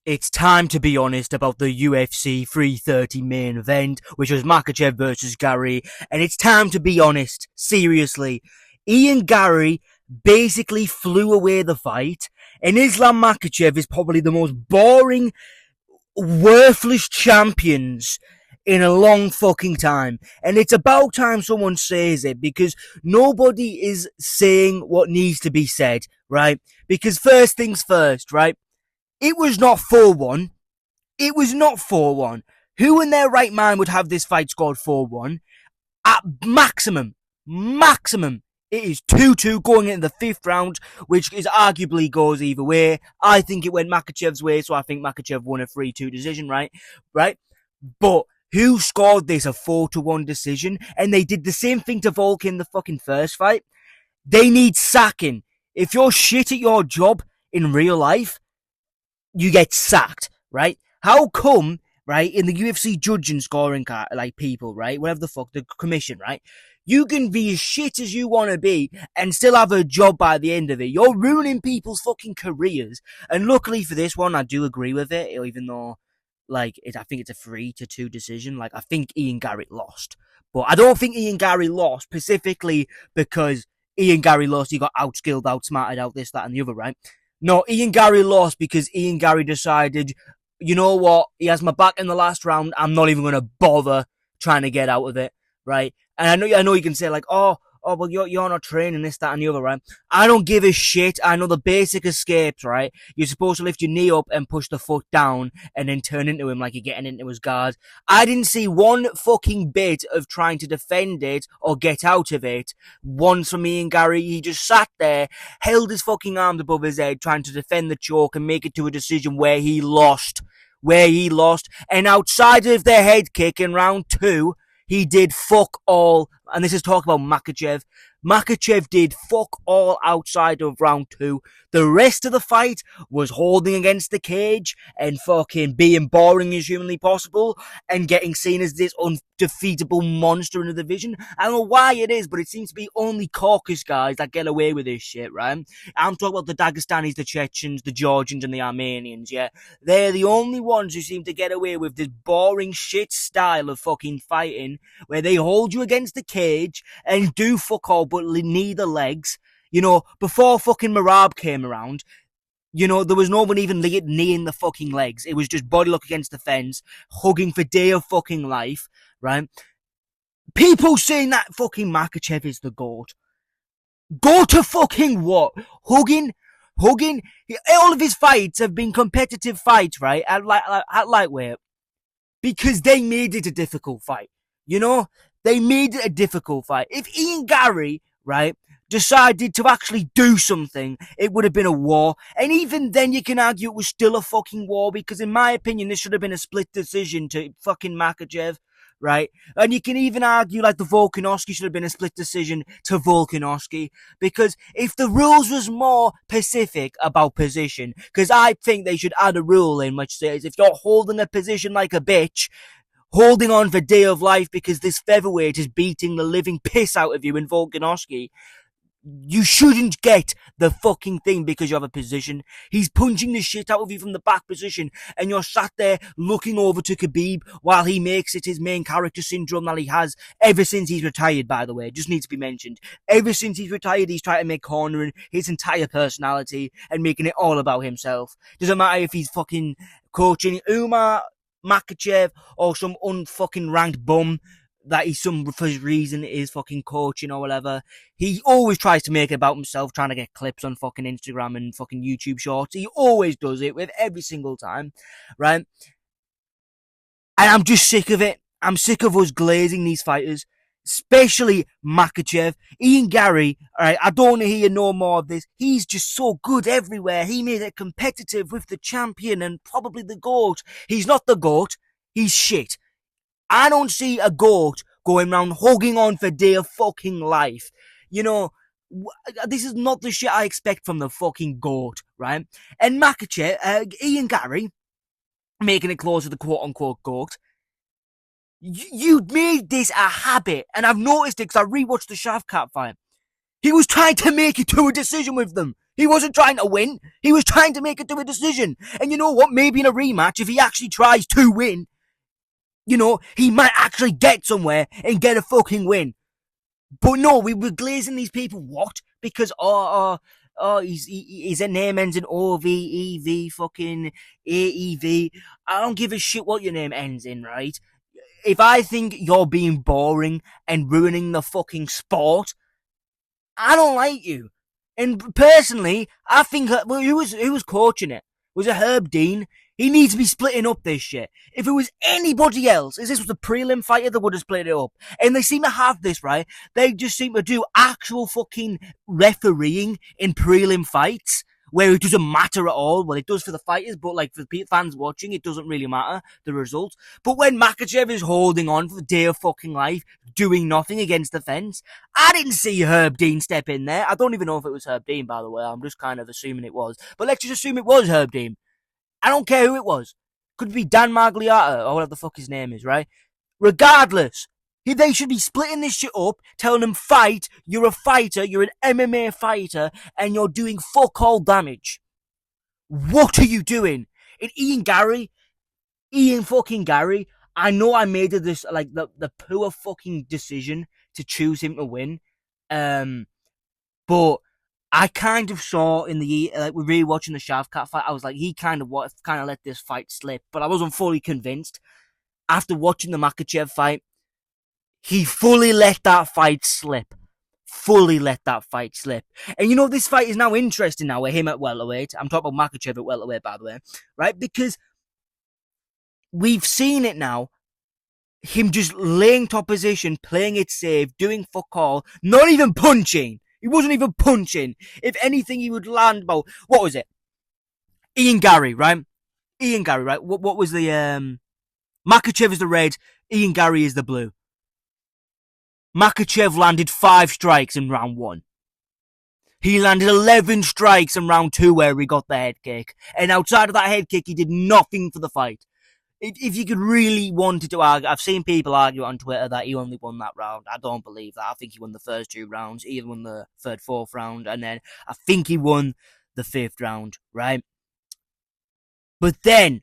It's time to be honest about the UFC 330 main event, which was Makhachev versus Garry, and it's time to be honest, seriously. Ian Garry basically flew away the fight, and Islam Makhachev is probably the most boring, worthless champions in a long fucking time. And it's about time someone says it, because nobody is saying what needs to be said, right? Because first things first, right? It was not 4-1. It was not 4-1. Who in their right mind would have this fight scored 4-1? At maximum, it is 2-2 going into the fifth round, which is arguably goes either way. I think it went Makhachev's way, so I think Makhachev won a 3-2 decision, right? Right? But who scored this a 4-1 decision? And they did the same thing to Volk in the fucking first fight. They need sacking. If you're shit at your job in real life, you get sacked, right? How come, right, in the UFC judging scoring like people, right, whatever the fuck, the commission, right, you can be as shit as you want to be and still have a job by the end of it. You're ruining people's fucking careers. And luckily for this one, I do agree with it, even though, like, I think it's a 3-2 decision. Like, I think Ian Garry lost. But I don't think Ian Garry lost specifically because Ian Garry lost. He got outskilled, outsmarted, out this, that, and the other, right? No, Ian Garry lost because Ian Garry decided, you know what, he has my back in the last round, I'm not even going to bother trying to get out of it, right? And I know you can say like, oh, well, you're not training this, that, and the other, right? I don't give a shit. I know the basic escapes, right? You're supposed to lift your knee up and push the foot down and then turn into him like you're getting into his guard. I didn't see one fucking bit of trying to defend it or get out of it once from Ian Garry. He just sat there, held his fucking arms above his head, trying to defend the choke and make it to a decision where he lost. And outside of the head kick in round 2, he did fuck all, and this is talk about Makhachev. Makhachev did fuck all outside of round 2. The rest of the fight was holding against the cage and fucking being boring as humanly possible and getting seen as this undefeatable monster in the division. I don't know why it is, but it seems to be only Caucasus guys that get away with this shit, right? I'm talking about the Dagestanis, the Chechens, the Georgians, and the Armenians, yeah? They're the only ones who seem to get away with this boring shit style of fucking fighting where they hold you against the cage and do fuck all but knee the legs. You know, before fucking Marab came around, you know, there was no one even kneeing the fucking legs. It was just body lock against the fence, hugging for dear fucking life, right? People saying that fucking Makhachev is the GOAT. Go to fucking what? Hugging? All of his fights have been competitive fights, right? At lightweight. Because they made it a difficult fight. You know? They made it a difficult fight. If Ian Garry, right, decided to actually do something, it would have been a war. And even then you can argue it was still a fucking war, because in my opinion this should have been a split decision to fucking Makhachev, right? And you can even argue like the Volkanovski should have been a split decision to Volkanovski, because if the rules was more specific about position, because I think they should add a rule in which says if you're holding a position like a bitch, holding on for day of life because this featherweight is beating the living piss out of you in Volkanovski, you shouldn't get the fucking thing because you have a position. He's punching the shit out of you from the back position, and you're sat there looking over to Khabib while he makes it his main character syndrome that he has ever since he's retired, by the way. It just needs to be mentioned. Ever since he's retired, he's trying to make cornering his entire personality and making it all about himself. Doesn't matter if he's fucking coaching Umar Makhachev or some unfucking ranked bum that he's for his reason is fucking coaching or whatever. He always tries to make it about himself, trying to get clips on fucking Instagram and fucking YouTube shorts. He always does it with every single time, right? And I'm just sick of it. I'm sick of us glazing these fighters, especially Makhachev. Ian Garry, alright, I don't want to hear no more of this. He's just so good everywhere. He made it competitive with the champion and probably the GOAT. He's not the GOAT. He's shit. I don't see a GOAT going around hugging on for dear fucking life. You know, this is not the shit I expect from the fucking GOAT, right? And Makhachev, Ian Garry, making it close to the quote-unquote GOAT, you made this a habit, and I've noticed it because I rewatched the Shavkat fight. He was trying to make it to a decision with them. He wasn't trying to win. He was trying to make it to a decision. And you know what? Maybe in a rematch, if he actually tries to win, he might actually get somewhere and get a fucking win. But no, we were glazing these people. What? Because, his name ends in OVEV, fucking AEV. I don't give a shit what your name ends in, right? If I think you're being boring and ruining the fucking sport, I don't like you. And personally, I think, who was coaching it? Was it Herb Dean? He needs to be splitting up this shit. If it was anybody else, if this was a prelim fighter, they would have split it up. And they seem to have this, right? They just seem to do actual fucking refereeing in prelim fights, where it doesn't matter at all. Well, it does for the fighters, but like for the fans watching, it doesn't really matter, the results. But when Makhachev is holding on for the dear of fucking life, doing nothing against the fence, I didn't see Herb Dean step in there. I don't even know if it was Herb Dean, by the way. I'm just kind of assuming it was. But let's just assume it was Herb Dean. I don't care who it was. Could be Dan Magliata or whatever the fuck his name is, right? Regardless, they should be splitting this shit up, telling them, fight, you're a fighter, you're an MMA fighter, and you're doing fuck all damage. What are you doing? And Ian fucking Garry, I know I made this, like, the poor fucking decision to choose him to win, but I kind of saw in the, we're rewatching the Shavkat fight, I was like, he kind of let this fight slip, but I wasn't fully convinced. After watching the Makhachev fight, he fully let that fight slip. And this fight is now interesting now with him at welterweight. I'm talking about Makhachev at welterweight, by the way, right? Because we've seen it now. Him just laying top position, playing it safe, doing fuck all, not even punching. He wasn't even punching. If anything, he would land about, what was it? Ian Garry, right? What was the, Makhachev is the red, Ian Garry is the blue. Makhachev landed 5 strikes in round 1. He landed 11 strikes in round 2 where he got the head kick. And outside of that head kick, he did nothing for the fight. If you could really want to argue, I've seen people argue on Twitter that he only won that round. I don't believe that. I think he won the first 2 rounds. He won the third, 4th round. And then I think he won the 5th round, right? But then,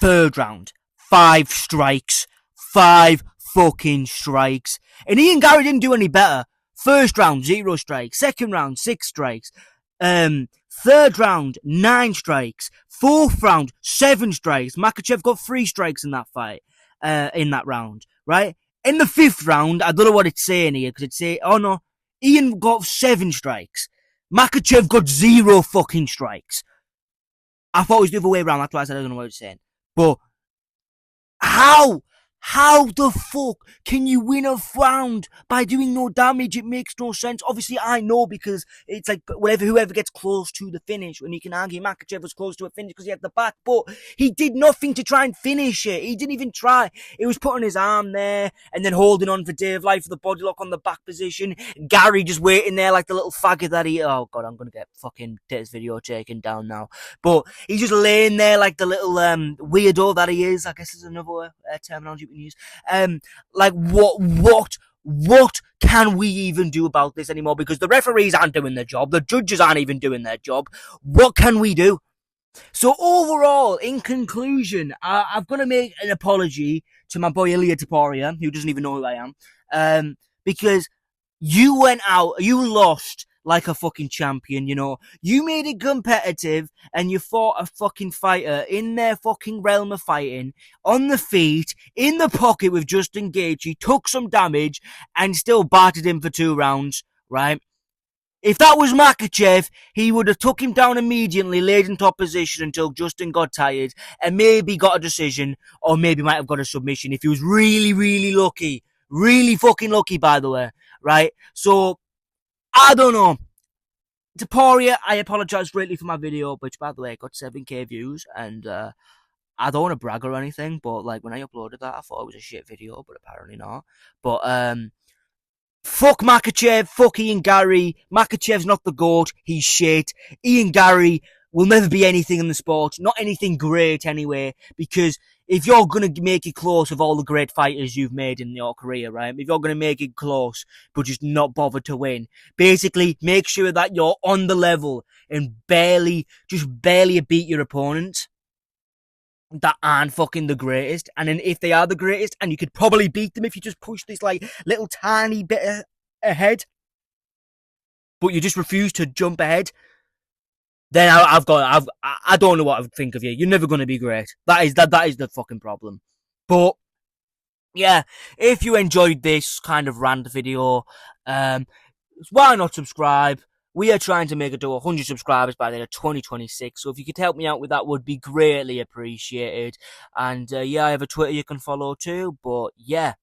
3rd round, 5 strikes. 5 fucking strikes. And Ian Garry didn't do any better. 1st round, 0 strikes. 2nd round, 6 strikes. 3rd round, 9 strikes. 4th round, 7 strikes. Makhachev got 3 strikes in that fight, in that round, right? In the 5th round, I don't know what it's saying here, because it's saying, oh no, Ian got 7 strikes. Makhachev got 0 fucking strikes. I thought it was the other way around, that's why I said I don't know what it's saying. But, how the fuck can you win a round by doing no damage? It makes no sense. Obviously, I know, because it's like whoever gets close to the finish, when you can argue Makhachev was close to a finish because he had the back, but he did nothing to try and finish it. He didn't even try. He was putting his arm there and then holding on for dear life for the body lock on the back position. Garry just waiting there like the little faggot that he... Oh, God, I'm going to get fucking this video taken down now. But he's just laying there like the little weirdo that he is. I guess is another terminology we can use. Like, what can we even do about this anymore? Because the referees aren't doing their job. The judges aren't even doing their job. What can we do? So overall, in conclusion, I've got to make an apology to my boy Ilya Taporia, who doesn't even know who I am, because you went out, you lost like a fucking champion, You made it competitive and you fought a fucking fighter in their fucking realm of fighting, on the feet, in the pocket with Justin Gaethje, took some damage and still battered him for 2 rounds, right? If that was Makhachev, he would have took him down immediately, laid in top position until Justin got tired and maybe got a decision, or maybe might have got a submission if he was really, really lucky. Really fucking lucky, by the way, right? So, I don't know. Taporia, I apologise greatly for my video, which, by the way, got 7k views, and I don't want to brag or anything, but like when I uploaded that, I thought it was a shit video, but apparently not. But fuck Makhachev, fuck Ian Garry. Makhachev's not the GOAT, he's shit. Ian Garry, will never be anything in the sport, not anything great anyway, because if you're going to make it close with all the great fighters you've made in your career, right? If you're going to make it close, but just not bother to win, basically make sure that you're on the level and just barely beat your opponent that aren't fucking the greatest. And then if they are the greatest, and you could probably beat them if you just push this like little tiny bit ahead, but you just refuse to jump ahead, then I don't know what I would think of you. You're never going to be great. That is the fucking problem. But yeah, if you enjoyed this kind of rant video, why not subscribe? We are trying to make it to 100 subscribers by the end of 2026. So if you could help me out with that, would be greatly appreciated. And yeah, I have a Twitter you can follow too. But yeah.